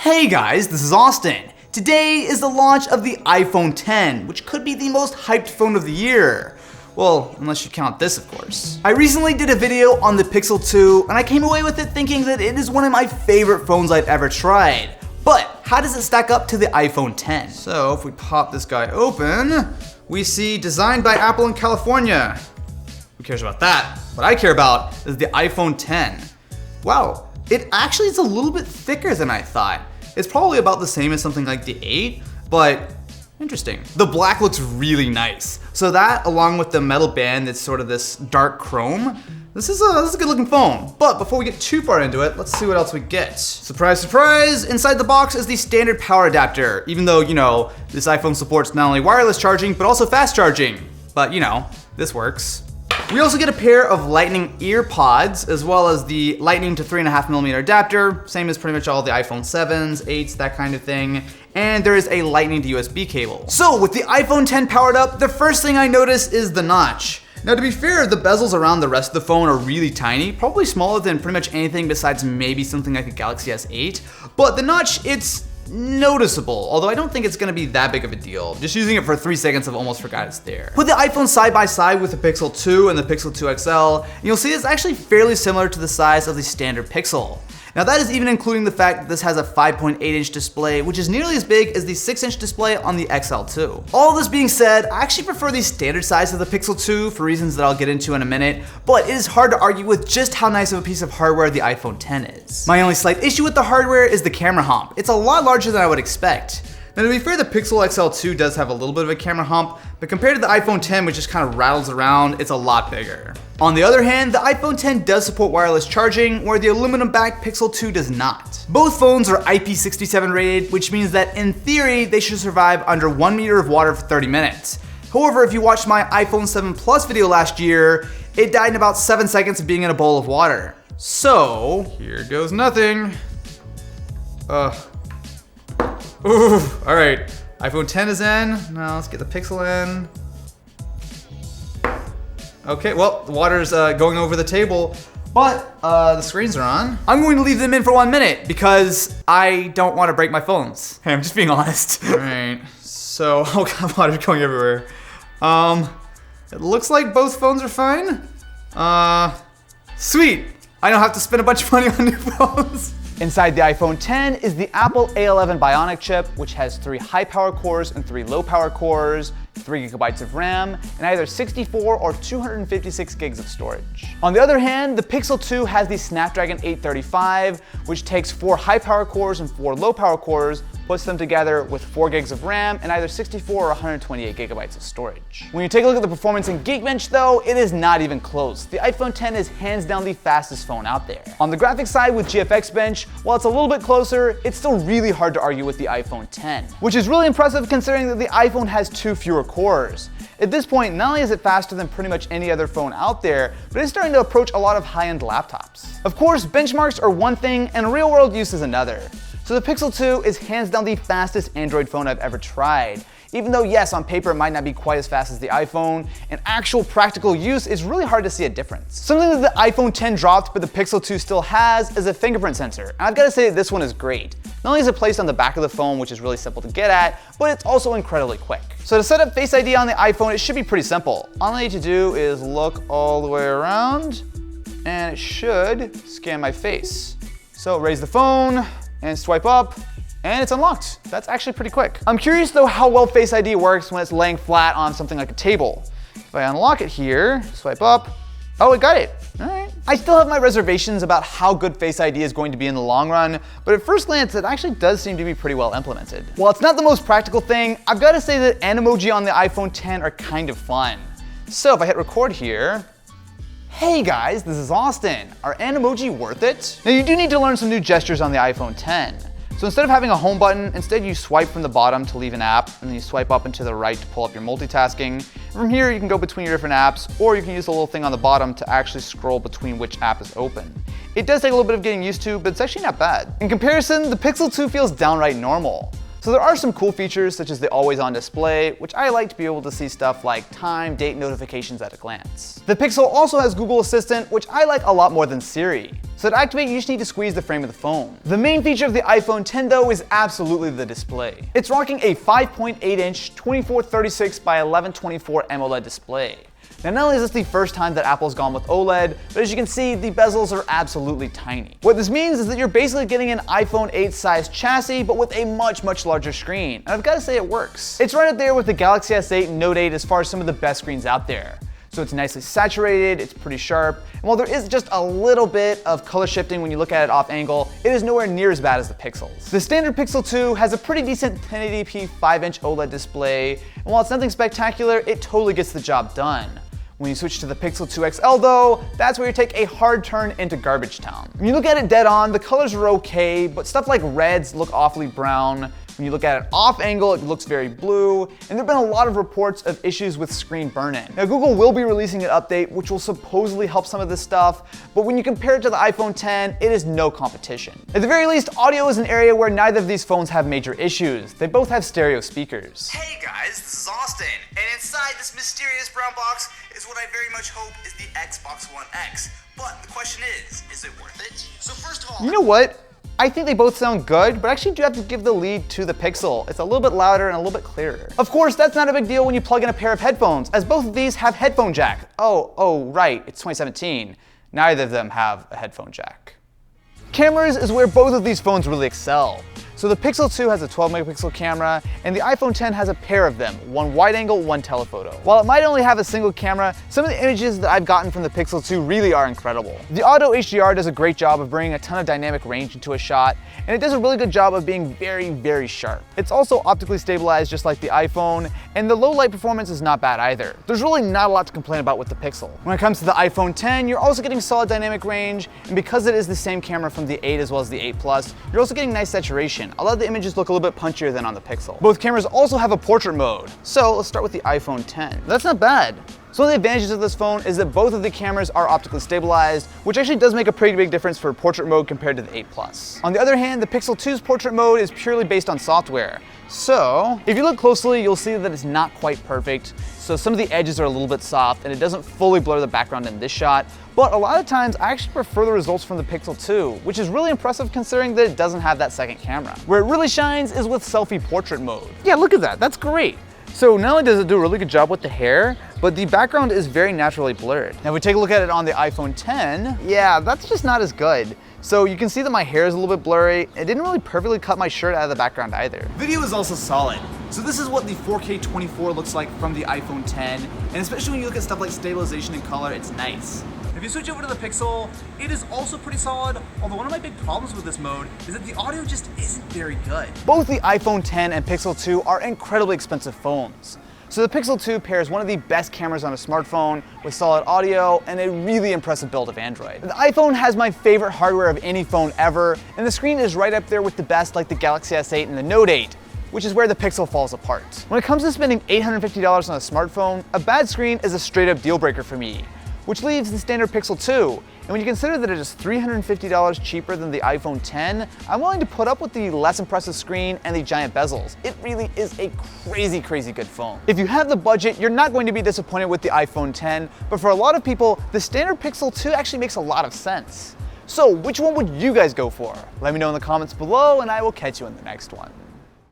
Hey guys, this is Austin. Today is the launch of the iPhone X, which could be the most hyped phone of the year. Well, unless you count this, of course. I recently did a video on the Pixel 2, and I came away with it thinking that it is one of my favorite phones I've ever tried. But how does it stack up to the iPhone X? So if we pop this guy open, we see designed by Apple in California. Who cares about that? What I care about is the iPhone X. Wow, it actually is a little bit thicker than I thought. It's probably about the same as something like the 8, but interesting. The black looks really nice. So that, along with the metal band that's sort of this dark chrome, this is a good looking phone. But before we get too far into it, let's see what else we get. Surprise, surprise, inside the box is the standard power adapter, even though, you know, this iPhone supports not only wireless charging, but also fast charging. But, you know, this works. We also get a pair of Lightning ear pods, as well as the Lightning to 3.5mm adapter, same as pretty much all the iPhone 7s, 8s, that kind of thing. And there is a Lightning to USB cable. So with the iPhone X powered up, the first thing I notice is the notch. Now to be fair, the bezels around the rest of the phone are really tiny, probably smaller than pretty much anything besides maybe something like a Galaxy S8. But the notch, it's noticeable, although I don't think it's gonna be that big of a deal. Just using it for 3 seconds, I've almost forgot it's there. Put the iPhone side by side with the Pixel 2 and the Pixel 2 XL, and you'll see it's actually fairly similar to the size of the standard Pixel. Now that is even including the fact that this has a 5.8-inch display, which is nearly as big as the 6-inch display on the XL2. All this being said, I actually prefer the standard size of the Pixel 2 for reasons that I'll get into in a minute, but it is hard to argue with just how nice of a piece of hardware the iPhone X is. My only slight issue with the hardware is the camera hump. It's a lot larger than I would expect. Now to be fair, the Pixel XL2 does have a little bit of a camera hump, but compared to the iPhone X, which just kind of rattles around, it's a lot bigger. On the other hand, the iPhone X does support wireless charging, where the aluminum-backed Pixel 2 does not. Both phones are IP67 rated, which means that in theory, they should survive under 1 meter of water for 30 minutes. However, if you watched my iPhone 7 Plus video last year, it died in about 7 seconds of being in a bowl of water. So, here goes nothing. Ooh, all right, iPhone X is in. Now let's get the Pixel in. Okay, well, the water's going over the table, but the screens are on. I'm going to leave them in for 1 minute because I don't want to break my phones. Hey, I'm just being honest. All right, so, oh God, water's going everywhere. It looks like both phones are fine. Sweet, I don't have to spend a bunch of money on new phones. Inside the iPhone X is the Apple A11 Bionic chip, which has 3 high-power cores and 3 low-power cores, 3 GB of RAM, and either 64 or 256 gigs of storage. On the other hand, the Pixel 2 has the Snapdragon 835, which takes 4 high-power cores and 4 low-power cores, puts them together with 4 gigs of RAM and either 64 or 128 gigabytes of storage. When you take a look at the performance in Geekbench though, it is not even close. The iPhone X is hands down the fastest phone out there. On the graphics side with GFX Bench, while it's a little bit closer, it's still really hard to argue with the iPhone X, which is really impressive considering that the iPhone has 2 fewer cores. At this point, not only is it faster than pretty much any other phone out there, but it's starting to approach a lot of high-end laptops. Of course, benchmarks are one thing and real-world use is another. So the Pixel 2 is hands down the fastest Android phone I've ever tried. Even though yes, on paper it might not be quite as fast as the iPhone, in actual practical use it's really hard to see a difference. Something that the iPhone X dropped but the Pixel 2 still has is a fingerprint sensor. And I've got to say that this one is great. Not only is it placed on the back of the phone, which is really simple to get at, but it's also incredibly quick. So to set up Face ID on the iPhone, it should be pretty simple. All I need to do is look all the way around and it should scan my face. So raise the phone, and swipe up, and it's unlocked. That's actually pretty quick. I'm curious though how well Face ID works when it's laying flat on something like a table. If I unlock it here, swipe up, oh, it got it. All right. I still have my reservations about how good Face ID is going to be in the long run, but at first glance, it actually does seem to be pretty well implemented. While it's not the most practical thing, I've got to say that Animoji on the iPhone X are kind of fun. So if I hit record here, hey guys, this is Austin. Are Animoji worth it? Now you do need to learn some new gestures on the iPhone X. So instead of having a home button, instead you swipe from the bottom to leave an app, and then you swipe up and to the right to pull up your multitasking. And from here you can go between your different apps, or you can use the little thing on the bottom to actually scroll between which app is open. It does take a little bit of getting used to, but it's actually not bad. In comparison, the Pixel 2 feels downright normal. So there are some cool features such as the always on display, which I like to be able to see stuff like time, date notifications at a glance. The Pixel also has Google Assistant, which I like a lot more than Siri. So to activate, you just need to squeeze the frame of the phone. The main feature of the iPhone 10 though is absolutely the display. It's rocking a 5.8-inch 2436 by 1124 AMOLED display. Now, not only is this the first time that Apple's gone with OLED, but as you can see, the bezels are absolutely tiny. What this means is that you're basically getting an iPhone 8 size chassis, but with a much larger screen. And I've got to say it works. It's right up there with the Galaxy S8 and Note 8 as far as some of the best screens out there. So it's nicely saturated, it's pretty sharp, and while there is just a little bit of color shifting when you look at it off angle, it is nowhere near as bad as the Pixels. The standard Pixel 2 has a pretty decent 1080p 5-inch OLED display, and while it's nothing spectacular, it totally gets the job done. When you switch to the Pixel 2 XL though, that's where you take a hard turn into garbage town. When you look at it dead on, the colors are okay, but stuff like reds look awfully brown. When you look at it off angle, it looks very blue, and there have been a lot of reports of issues with screen burn-in. Now, Google will be releasing an update which will supposedly help some of this stuff, but when you compare it to the iPhone 10, it is no competition. At the very least, audio is an area where neither of these phones have major issues. They both have stereo speakers. Hey guys, this is Austin, and inside this mysterious brown box is what I very much hope is the Xbox One X. But the question is it worth it? So first of all, you know what? I think they both sound good, but I actually do have to give the lead to the Pixel. It's a little bit louder and a little bit clearer. Of course, that's not a big deal when you plug in a pair of headphones, as both of these have headphone jack. Oh, right, it's 2017. Neither of them have a headphone jack. Cameras is where both of these phones really excel. So the Pixel 2 has a 12 megapixel camera, and the iPhone 10 has a pair of them, one wide angle, one telephoto. While it might only have a single camera, some of the images that I've gotten from the Pixel 2 really are incredible. The auto HDR does a great job of bringing a ton of dynamic range into a shot, and it does a really good job of being very sharp. It's also optically stabilized just like the iPhone, and the low light performance is not bad either. There's really not a lot to complain about with the Pixel. When it comes to the iPhone 10, you're also getting solid dynamic range, and because it is the same camera from the 8 as well as the 8 Plus, you're also getting nice saturation. A lot of the images look a little bit punchier than on the Pixel. Both cameras also have a portrait mode. So let's start with the iPhone 10. That's not bad. So one of the advantages of this phone is that both of the cameras are optically stabilized, which actually does make a pretty big difference for portrait mode compared to the 8 Plus. On the other hand, the Pixel 2's portrait mode is purely based on software. So if you look closely, you'll see that it's not quite perfect. So some of the edges are a little bit soft and it doesn't fully blur the background in this shot. But a lot of times I actually prefer the results from the Pixel 2, which is really impressive considering that it doesn't have that second camera. Where it really shines is with selfie portrait mode. Yeah, look at that, that's great. So not only does it do a really good job with the hair, but the background is very naturally blurred. Now if we take a look at it on the iPhone 10, yeah, that's just not as good. So you can see that my hair is a little bit blurry. It didn't really perfectly cut my shirt out of the background either. Video is also solid. So this is what the 4K 24 looks like from the iPhone 10, and especially when you look at stuff like stabilization and color, it's nice. If you switch over to the Pixel, it is also pretty solid, although one of my big problems with this mode is that the audio just isn't very good. Both the iPhone 10 and Pixel 2 are incredibly expensive phones. So the Pixel 2 pairs one of the best cameras on a smartphone with solid audio and a really impressive build of Android. The iPhone has my favorite hardware of any phone ever, and the screen is right up there with the best like the Galaxy S8 and the Note 8. Which is where the Pixel falls apart. When it comes to spending $850 on a smartphone, a bad screen is a straight up deal breaker for me, which leaves the standard Pixel 2. And when you consider that it is $350 cheaper than the iPhone 10, I'm willing to put up with the less impressive screen and the giant bezels. It really is a crazy good phone. If you have the budget, you're not going to be disappointed with the iPhone 10, but for a lot of people, the standard Pixel 2 actually makes a lot of sense. So which one would you guys go for? Let me know in the comments below and I will catch you in the next one.